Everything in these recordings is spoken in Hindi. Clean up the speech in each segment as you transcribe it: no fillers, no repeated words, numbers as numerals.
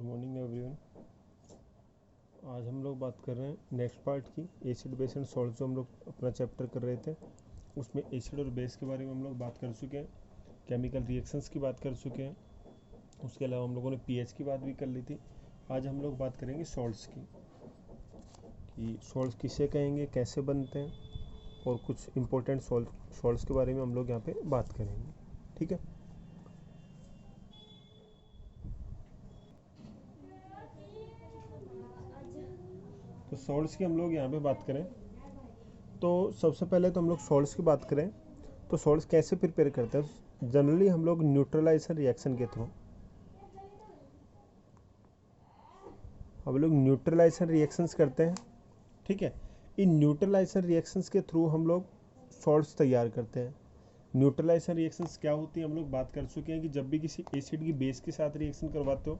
Good morning everyone. आज हम लोग बात कर रहे हैं नेक्स्ट पार्ट की एसिड बेस एंड सॉल्ट। जो हम लोग अपना चैप्टर कर रहे थे उसमें एसिड और बेस के बारे में हम लोग बात कर चुके हैं, केमिकल रिएक्शंस की बात कर चुके हैं, उसके अलावा हम लोगों ने पीएच की बात भी कर ली थी। आज हम लोग बात करेंगे सॉल्ट्स की, कि सॉल्ट्स किसे कहेंगे, कैसे बनते हैं, और कुछ इंपॉर्टेंट सॉल्ट्स के बारे में हम लोग यहाँ पे बात करेंगे। ठीक है, तो सॉल्ट्स की हम लोग यहाँ पे बात करें तो सबसे पहले तो हम लोग सॉल्ट्स की बात करें तो सॉल्ट्स कैसे प्रिपेयर करते हैं। जनरली हम लोग न्यूट्रलाइजर रिएक्शन के थ्रू रिएक्शंस करते हैं। ठीक है, इन न्यूट्रलाइजर रिएक्शंस के थ्रू हम लोग सॉल्ट्स तैयार करते हैं। न्यूट्रलाइजर रिएक्शंस क्या होती है हम लोग बात कर चुके हैं कि जब भी किसी एसिड की बेस के साथ रिएक्शन करवाते हो,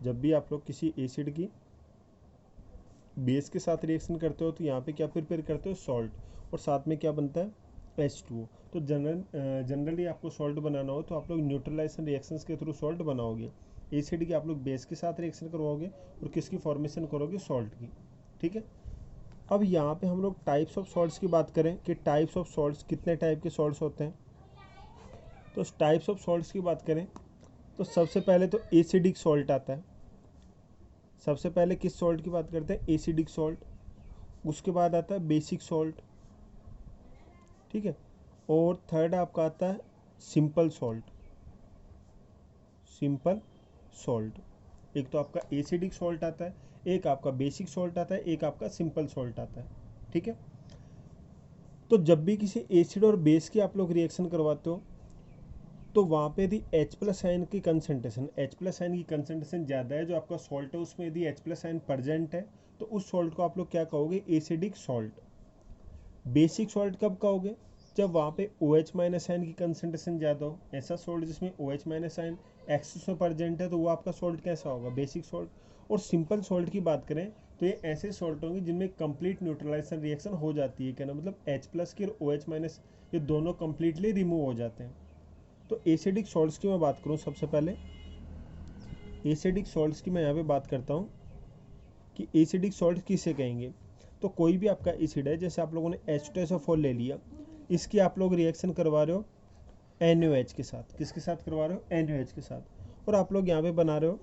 जब भी आप लोग किसी एसिड की बेस के साथ रिएक्शन करते हो तो यहाँ पे क्या प्रिपेयर करते हो, सॉल्ट, और साथ में क्या बनता है, H2O। तो जनरली आपको सॉल्ट बनाना हो तो आप लोग न्यूट्रलाइजेशन रिएक्शंस के थ्रू सॉल्ट बनाओगे। एसिड की आप लोग बेस के साथ रिएक्शन करवाओगे और किसकी फॉर्मेशन करोगे, सॉल्ट की। ठीक है, अब यहाँ पे हम लोग टाइप्स ऑफ सॉल्ट्स की बात करें कि टाइप्स ऑफ सॉल्ट्स, कितने टाइप के सॉल्ट्स होते हैं। तो टाइप्स ऑफ सॉल्ट्स की बात करें तो सबसे पहले तो एसिडिक सॉल्ट आता है। सबसे पहले किस सॉल्ट की बात करते हैं, एसिडिक सॉल्ट। उसके बाद आता है बेसिक सॉल्ट। ठीक है, और थर्ड आपका आता है सिंपल सॉल्ट। सिंपल सॉल्ट, एक तो आपका एसिडिक सॉल्ट आता है, एक आपका बेसिक सॉल्ट आता है, एक आपका सिंपल सॉल्ट आता है। ठीक है, तो जब भी किसी एसिड और बेस की आप लोग रिएक्शन करवाते हो तो वहाँ पे यदि H+ आयन की कंसनट्रेशन ज़्यादा है, जो आपका सॉल्ट है उसमें यदि H+ आयन प्रेजेंट है तो उस सॉल्ट को आप लोग क्या कहोगे, एसिडिक सॉल्ट। बेसिक सॉल्ट कब कहोगे, जब वहाँ पे OH- आयन की कंसनट्रेशन ज़्यादा हो। ऐसा सॉल्ट जिसमें OH- आयन एक्सेस में प्रेजेंट है तो वो आपका सॉल्ट कैसा होगा, बेसिक सॉल्ट। और सिंपल सॉल्ट की बात करें तो ये ऐसे सॉल्ट होंगे जिनमें कंप्लीट न्यूट्रलाइजेशन रिएक्शन हो जाती है। कहना मतलब H+ की और OH- ये दोनों कंप्लीटली रिमूव हो जाते हैं। तो एसिडिक सॉल्ट्स की मैं बात करूँ, सबसे पहले एसिडिक सॉल्ट्स की मैं यहाँ पे बात करता हूँ कि एसिडिक सॉल्ट किसे कहेंगे। तो कोई भी आपका एसिड है, जैसे आप लोगों ने H2SO4 ले लिया, इसकी आप लोग रिएक्शन करवा रहे हो NaOH के साथ। किसके साथ करवा रहे हो, NaOH के साथ। और आप लोग यहाँ पे बना रहे हो,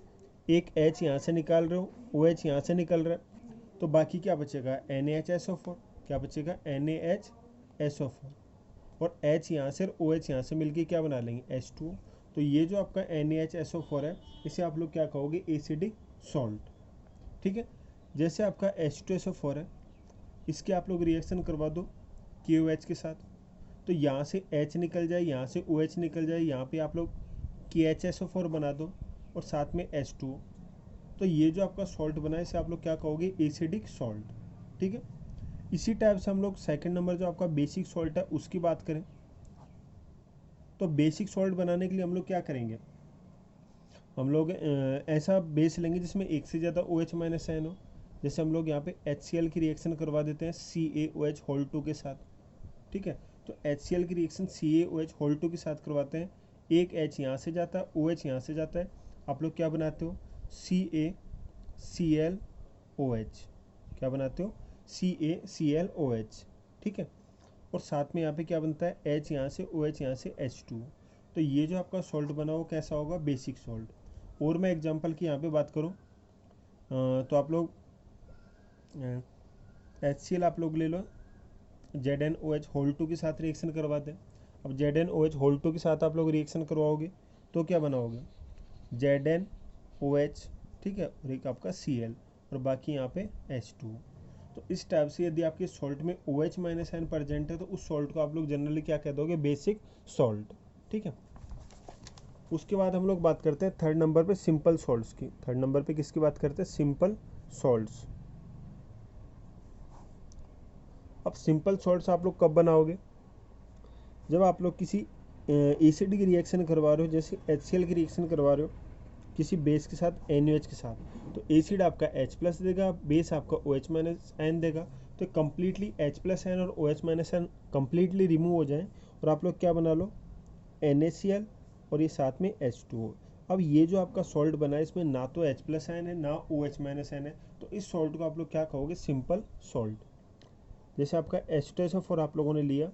एक H यहाँ से निकाल रहे हो, OH यहाँ से निकल रहा है, तो बाकी क्या बचेगा, NaHSO4। क्या बचेगा, NaHSO4। और H यहाँ से और OH यहाँ से मिलके क्या बना लेंगे, H2O। तो ये जो आपका NaHSO4 है, इसे आप लोग क्या कहोगे, एसिडिक सॉल्ट। ठीक है, जैसे आपका H2SO4 है, इसके आप लोग रिएक्शन करवा दो KOH के साथ, तो यहाँ से H निकल जाए, यहाँ से OH निकल जाए, यहाँ पे आप लोग KHSO4 बना दो और साथ में H2O। तो ये जो आपका सॉल्ट बना है इसे आप लोग क्या कहोगे, एसिडिक सॉल्ट। ठीक है, इसी टाइप से हम लोग सेकंड नंबर जो आपका बेसिक सॉल्ट है उसकी बात करें तो बेसिक सॉल्ट बनाने के लिए हम लोग क्या करेंगे, हम लोग ऐसा बेस लेंगे जिसमें एक से ज़्यादा OH- आयन हो। जैसे हम लोग यहाँ पे HCl की रिएक्शन करवा देते हैं CaOH होल 2 के साथ। ठीक है, तो HCl की रिएक्शन CaOH होल 2 के साथ करवाते हैं। एक H यहाँ से जाता है, OH यहाँ से जाता है, आप लोग क्या बनाते हो, CaClOH। क्या बनाते हो, CaClOH। ठीक है, और साथ में यहाँ पे क्या बनता है, H यहाँ से, OH यहाँ से, H2। तो ये जो आपका सॉल्ट बना वो कैसा होगा, बेसिक सॉल्ट। और मैं एग्जांपल की यहाँ पे बात करूँ तो आप लोग HCl आप लोग ले लो, ZnOH होल 2 के साथ रिएक्शन करवाते हैं। अब ZnOH होल 2 के साथ आप लोग रिएक्शन करवाओगे तो क्या बनाओगे, ZnOH। ठीक है, और एक आपका Cl और बाकी यहाँ पे H2। तो इस टाइप से यदि आपके सॉल्ट में OH- आयन प्रेजेंट है तो उस सॉल्ट को आप लोग जनरली क्या कह दोगे, बेसिक सॉल्ट। ठीक है, उसके बाद हम लोग बात करते हैं थर्ड नंबर पे सिंपल सॉल्ट्स की। थर्ड नंबर पे किसकी बात करते हैं, सिंपल सॉल्ट्स। अब सिंपल सॉल्ट्स आप लोग कब बनाओगे, जब आप लोग किसी एसिड की रिएक्शन करवा रहे हो, जैसे HCl की रिएक्शन करवा रहे हो किसी बेस के साथ NaOH के साथ, तो एसिड आपका H+ देगा, बेस आपका OH- आयन देगा। तो कम्प्लीटली H+ आयन और OH- आयन कम्प्लीटली रिमूव हो जाए और आप लोग क्या बना लो, NaCl और ये साथ में H2O। अब ये जो आपका सॉल्ट बना है इसमें ना तो H+ आयन है ना OH- आयन है, तो इस सॉल्ट को आप लोग क्या कहोगे, सिंपल सॉल्ट। जैसे आपका H2SO4 आप लोगों ने लिया,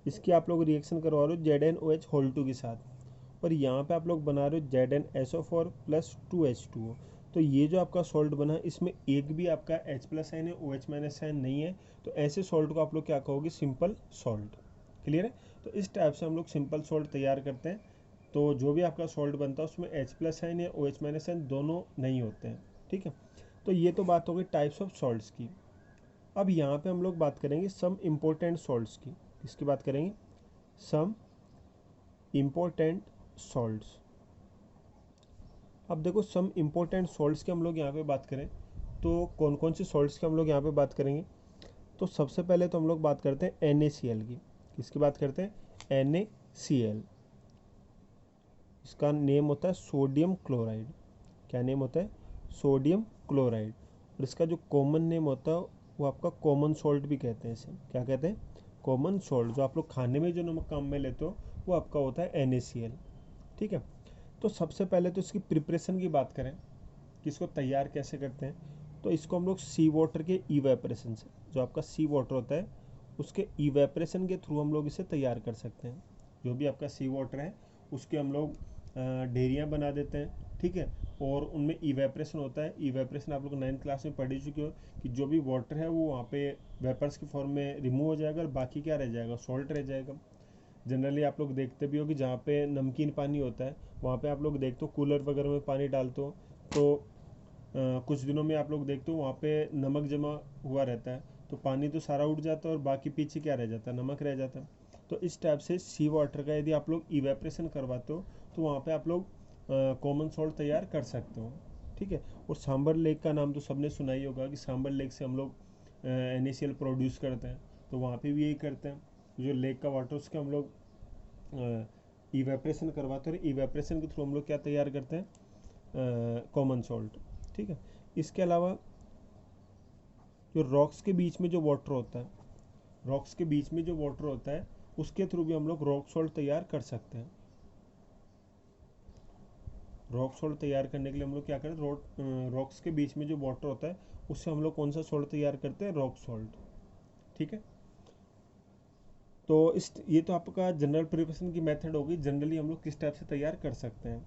इसकी आप लोग रिएक्शन करवा रहे हो ZnOH होल 2 के साथ, और यहाँ पे आप लोग बना रहे हो ZnSO4 प्लस 2H2O। तो ये जो आपका सॉल्ट बना इसमें एक भी आपका H+ आयन है, OH- आयन नहीं है, तो ऐसे सॉल्ट को आप लोग क्या कहोगे, सिंपल सॉल्ट। क्लियर है? तो इस टाइप से हम लोग सिंपल सॉल्ट तैयार करते हैं। तो जो भी आपका सॉल्ट बनता है उसमें H+ आयन या OH- आयन दोनों नहीं होते हैं। ठीक है, तो ये तो बात हो गई टाइप्स ऑफ सॉल्ट्स की। अब यहाँ पे हम लोग बात करेंगे सम इम्पोर्टेंट सॉल्ट्स की। किसकी बात करेंगे, सम इम्पोर्टेंट सॉल्ट्स। अब देखो सम इम्पोर्टेंट सॉल्ट्स की हम लोग यहाँ पे बात करें तो कौन कौन से सॉल्ट्स की हम लोग यहाँ पे बात करेंगे। तो सबसे पहले तो हम लोग बात करते हैं NaCl की। किसकी बात करते हैं, NaCl। इसका नेम होता है सोडियम क्लोराइड। क्या नेम होता है, सोडियम क्लोराइड। और इसका जो कॉमन नेम होता है वो आपका कॉमन सॉल्ट भी कहते हैं। इसे क्या कहते हैं, कॉमन सॉल्ट। जो आप लोग खाने में जो नमक काम में लेते हो वो आपका होता है NaCl। ठीक है, तो सबसे पहले तो इसकी प्रिपरेशन की बात करें कि इसको तैयार कैसे करते हैं, तो इसको हम लोग सी वाटर के इवेपरेशन से, जो आपका सी वाटर होता है उसके इवेपरेशन के थ्रू हम लोग इसे तैयार कर सकते हैं। जो भी आपका सी वाटर है उसके हम लोग डेरियाँ बना देते हैं। ठीक है, और उनमें इवेपरेशन होता है। इवेपरेशन आप लोग 9th क्लास में पढ़ ही चुके हो कि जो भी वाटर है वो वहाँ पे वेपर्स के फॉर्म में रिमूव हो जाएगा और बाकी क्या रह जाएगा, सॉल्ट रह जाएगा। जनरली आप लोग देखते भी हो कि जहाँ पे नमकीन पानी होता है वहाँ पे आप लोग देखते हो कूलर वगैरह में पानी डालते हो तो कुछ दिनों में आप लोग देखते हो वहाँ पे नमक जमा हुआ रहता है, तो पानी तो सारा उड़ जाता है और बाकी पीछे क्या रह जाता है, नमक रह जाता है। तो इस टाइप से सी वाटर का यदि आप लोग इवेपरेशन करवाते हो तो वहाँ पे आप लोग कॉमन सॉल्ट तैयार कर सकते हो। ठीक है, और सांबर लेक का नाम तो सबने सुना ही होगा कि सांबर लेक से हम लोग NaCl प्रोड्यूस करते हैं, तो वहाँ पे भी यही करते हैं। जो लेक का वाटर उसके हम लोग इवेपरेशन करवाते हैं, और इवेपरेशन के थ्रू हम लोग क्या तैयार करते हैं, कॉमन सॉल्ट। ठीक है, इसके अलावा जो रॉक्स के बीच में जो वाटर होता है, रॉक्स के बीच में जो वाटर होता है उसके थ्रू भी हम लोग रॉक सॉल्ट तैयार कर सकते हैं। रॉक सॉल्ट तैयार करने के लिए हम लोग क्या करते हैं, रॉक्स के बीच में जो वाटर होता है उससे हम लोग कौन सा सॉल्ट तैयार करते हैं, रॉक सॉल्ट। ठीक है, तो इस ये तो आपका जनरल प्रिपरेशन की मेथड होगी, जनरली हम लोग किस टाइप से तैयार कर सकते हैं।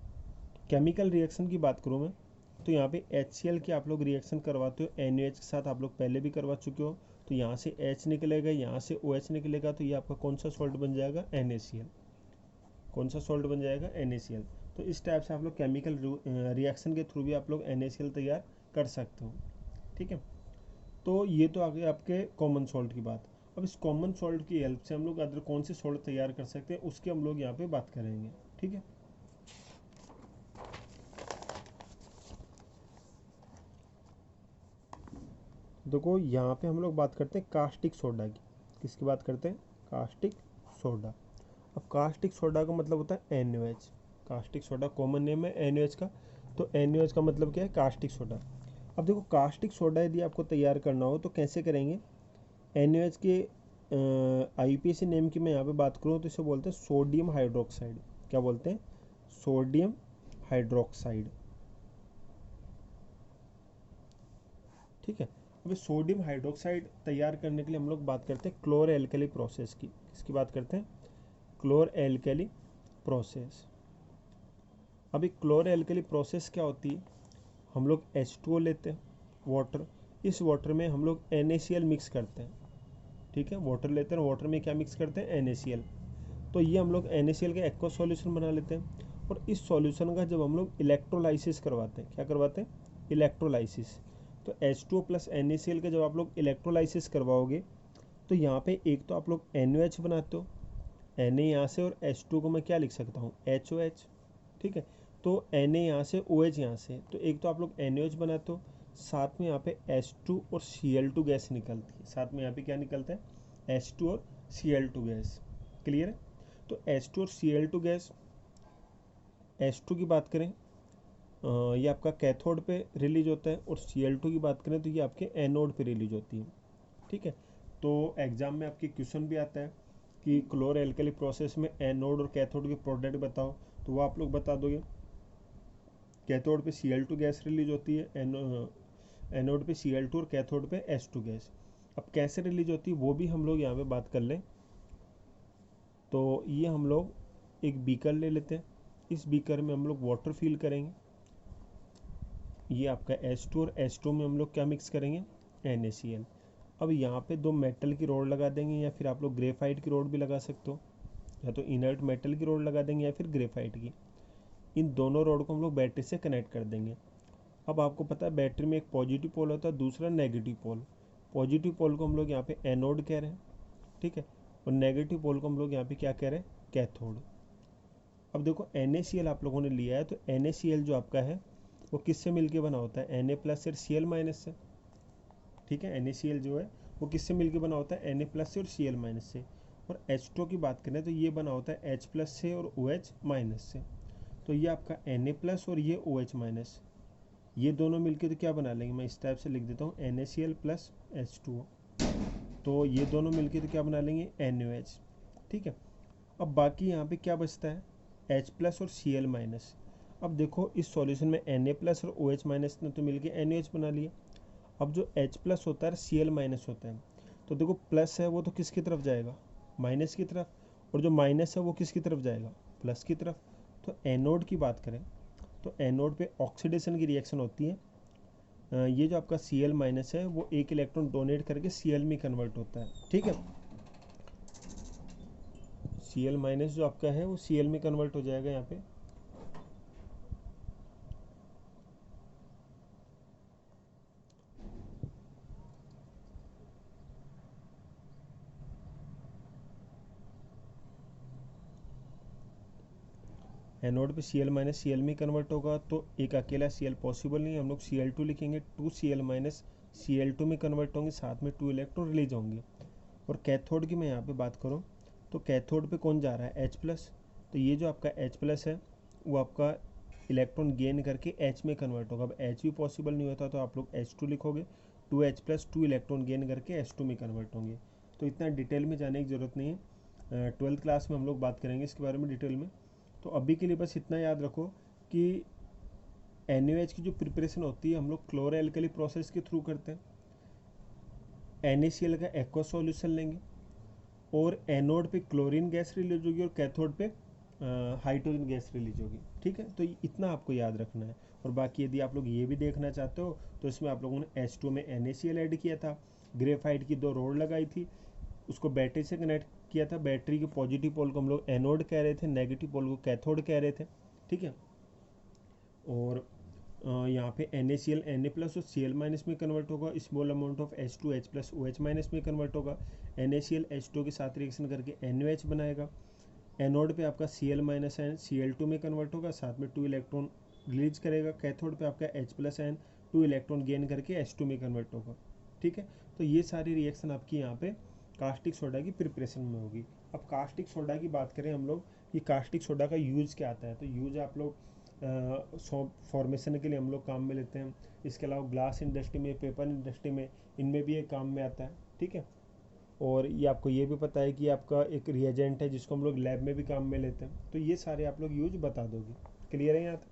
केमिकल रिएक्शन की बात करूँ मैं तो यहाँ पे HCl की आप लोग रिएक्शन करवाते हो NaOH के साथ, आप लोग पहले भी करवा चुके हो। तो यहाँ से H निकलेगा, यहाँ से OH निकलेगा, तो ये आपका कौन सा सॉल्ट बन जाएगा, NaCl। कौन सा सॉल्ट बन जाएगा, NaCl। तो इस टाइप से आप लोग केमिकल रिएक्शन के थ्रू भी आप लोग NaCl तैयार कर सकते हो। ठीक है, तो ये तो आ गए आपके कॉमन सॉल्ट की बात। अब इस कॉमन सॉल्ट की हेल्प से हम लोग अदर कौन से सॉल्ट तैयार कर सकते हैं उसकी हम लोग यहाँ पे बात करेंगे। ठीक है, देखो यहाँ पे हम लोग बात करते हैं कास्टिक सोडा की। किसकी बात करते हैं, कास्टिक सोडा। अब कास्टिक सोडा का मतलब होता है NaOH। Caustic soda common name है NaOH का, तो NaOH का मतलब क्या है, कास्टिक सोडा। अब देखो कास्टिक सोडा यदि आपको तैयार करना हो तो कैसे करेंगे। NaOH के IUPAC नेम की मैं यहाँ पे बात करूँ तो इसे बोलते हैं सोडियम हाइड्रोक्साइड। क्या बोलते हैं, सोडियम हाइड्रोक्साइड। ठीक है, अब सोडियम हाइड्रोक्साइड तैयार करने के लिए हम लोग बात करते हैं क्लोर एल्कली प्रोसेस की। किसकी बात करते हैं, क्लोर एल्कली प्रोसेस। अभी क्लोर एल्कली प्रोसेस क्या होती है, हम लोग H2O लेते हैं वाटर, इस वाटर में हम लोग NaCl मिक्स करते हैं। ठीक है, वाटर लेते हैं, वाटर में क्या मिक्स करते हैं, NaCl। तो ये हम लोग NaCl का एक्वा सॉल्यूशन बना लेते हैं, और इस सॉल्यूशन का जब हम लोग इलेक्ट्रोलाइसिस करवाते हैं, क्या करवाते हैं, इलेक्ट्रोलाइसिस। तो H2O प्लस NaCl का जब आप लोग इलेक्ट्रोलाइसिस करवाओगे तो यहाँ पे एक तो आप लोग NaOH बनाते हो, Na यहाँ से, और H2 को मैं क्या लिख सकता हूँ, HOH। ठीक है, तो Na यहाँ से, OH यहाँ से, तो एक तो आप लोग NaOH बनाते हो, साथ में यहाँ पे H2 और Cl2 गैस निकलती है। साथ में यहाँ पे क्या निकलता है, H2 और Cl2 गैस। क्लियर है, तो H2 और Cl2 गैस, H2 की बात करें ये आपका कैथोड पे रिलीज होता है, और Cl2 की बात करें तो ये आपके एनोड पे रिलीज होती है। ठीक है, तो एग्जाम में आपके क्वेश्चन भी आता है कि क्लोर एल्कली प्रोसेस में एनोड और कैथोड के प्रोडक्ट बताओ, तो वो आप लोग बता दोगे। कैथोड पे Cl2 गैस रिलीज होती है, एनोड पे Cl2 और कैथोड पे H2 गैस। अब कैसे रिलीज होती है वो भी हम लोग यहाँ पे बात कर लें। तो ये हम लोग एक बीकर ले लेते हैं, इस बीकर में हम लोग वाटर फिल करेंगे, ये आपका H2 और H2 में हम लोग क्या मिक्स करेंगे, NaCl। अब यहाँ पे दो मेटल की रोड लगा देंगे, या फिर आप लोग ग्रेफाइट की रोड भी लगा सकते हो, या तो इनर्ट मेटल की रोड लगा देंगे या फिर ग्रेफाइट की। इन दोनों रोड को हम लोग बैटरी से कनेक्ट कर देंगे। अब आपको पता है बैटरी में एक पॉजिटिव पोल होता है, दूसरा नेगेटिव पोल। पॉजिटिव पोल को हम लोग यहाँ पे एनोड कह रहे हैं, ठीक है, और नेगेटिव पोल को हम लोग यहाँ पे क्या कह रहे हैं, कैथोड। अब देखो NaCl आप लोगों ने लिया है, तो NaCl जो आपका है वो किससे मिलके बना होता है, Na प्लस और Cl माइनस से, ठीक है। NaCl जो है वो किससे मिलके बना होता है, Na प्लस से और Cl माइनस से। और H2 की बात करें तो ये बना होता है H प्लस से और OH माइनस से। तो ये आपका Na प्लस और ये OH माइनस, ये दोनों मिलके तो क्या बना लेंगे, मैं इस टाइप से लिख देता हूँ NaCl प्लस H2O। तो ये दोनों मिलके तो क्या बना लेंगे, NaOH, ठीक है। अब बाकी यहाँ पे क्या बचता है, H प्लस और Cl माइनस। अब देखो इस सॉल्यूशन में Na प्लस और OH माइनस ने तो मिलके NaOH बना लिया। अब जो H प्लस होता है Cl माइनस होता है, तो देखो प्लस है वो तो किसकी तरफ जाएगा, माइनस की तरफ, और जो माइनस है वो किसकी तरफ जाएगा, प्लस की तरफ। तो एनोड की बात करें तो एनोड पे ऑक्सीडेशन की रिएक्शन होती है, ये जो आपका Cl माइनस है वो एक इलेक्ट्रॉन डोनेट करके Cl में कन्वर्ट होता है, ठीक है। Cl माइनस जो आपका है वो Cl में कन्वर्ट हो जाएगा यहाँ पे। एनोड पे Cl माइनस Cl में कन्वर्ट होगा, तो एक अकेला Cl पॉसिबल नहीं है, हम लोग Cl2 लिखेंगे, 2Cl माइनस Cl2 में कन्वर्ट होंगे, साथ में 2 इलेक्ट्रॉन रिलीज होंगे। और कैथोड की मैं यहाँ पे बात करूँ तो कैथोड पे कौन जा रहा है, H प्लस। तो ये जो आपका H प्लस है वो आपका इलेक्ट्रॉन गेन करके H में कन्वर्ट होगा। अब H भी पॉसिबल नहीं होता तो आप लोग H2 लिखोगे, 2H प्लस 2 इलेक्ट्रॉन गेन करके H2 में कन्वर्ट होंगे। तो इतना डिटेल में जाने की ज़रूरत नहीं है, 12th क्लास में हम लोग बात करेंगे इसके बारे में डिटेल में। तो अभी के लिए बस इतना याद रखो कि NaOH की जो प्रिपरेशन होती है हम लोग क्लोरो एल्कली प्रोसेस के थ्रू करते हैं। NaCl का एक्वा सॉल्यूशन लेंगे और एनोड पे क्लोरीन गैस रिलीज होगी और कैथोड पे हाइड्रोजन गैस रिलीज होगी, ठीक है। तो इतना आपको याद रखना है। और बाकी यदि आप लोग ये भी देखना चाहते हो तो इसमें आप लोगों ने H2 में NaCl ऐड किया था, ग्रेफाइट की 2 रोड लगाई थी, उसको बैटरी से कनेक्ट किया था। बैटरी के पॉजिटिव पोल को हम लोग एनोड कह रहे थे, नेगेटिव पोल को कैथोड कह रहे थे, ठीक है। और यहाँ पे NaCl Na प्लस और Cl माइनस में कन्वर्ट होगा, small amount of H2 H plus OH minus में कन्वर्ट होगा। NaCl H2 के साथ रिएक्शन करके NaOH बनाएगा। एनोड पे आपका Cl माइनस आयन Cl2 में कन्वर्ट होगा, साथ में 2 इलेक्ट्रॉन रिलीज करेगा। कैथोड पे आपका H plus ion 2 electron gain करके H2 में कन्वर्ट होगा, ठीक है। तो ये सारी रिएक्शन आपकी यहाँ पे कास्टिक सोडा की प्रिपरेशन में होगी। अब कास्टिक सोडा की बात करें हम लोग, ये कास्टिक सोडा का यूज़ क्या आता है, तो यूज आप लोग फॉर्मेशन के लिए हम लोग काम में लेते हैं। इसके अलावा ग्लास इंडस्ट्री में, पेपर इंडस्ट्री में, इनमें भी ये काम में आता है, ठीक है। और ये आपको ये भी पता है कि आपका एक रिएजेंट है जिसको हम लोग लैब में भी काम में लेते हैं। तो ये सारे आप लोग यूज बता दोगे, क्लियर है यहाँ तक।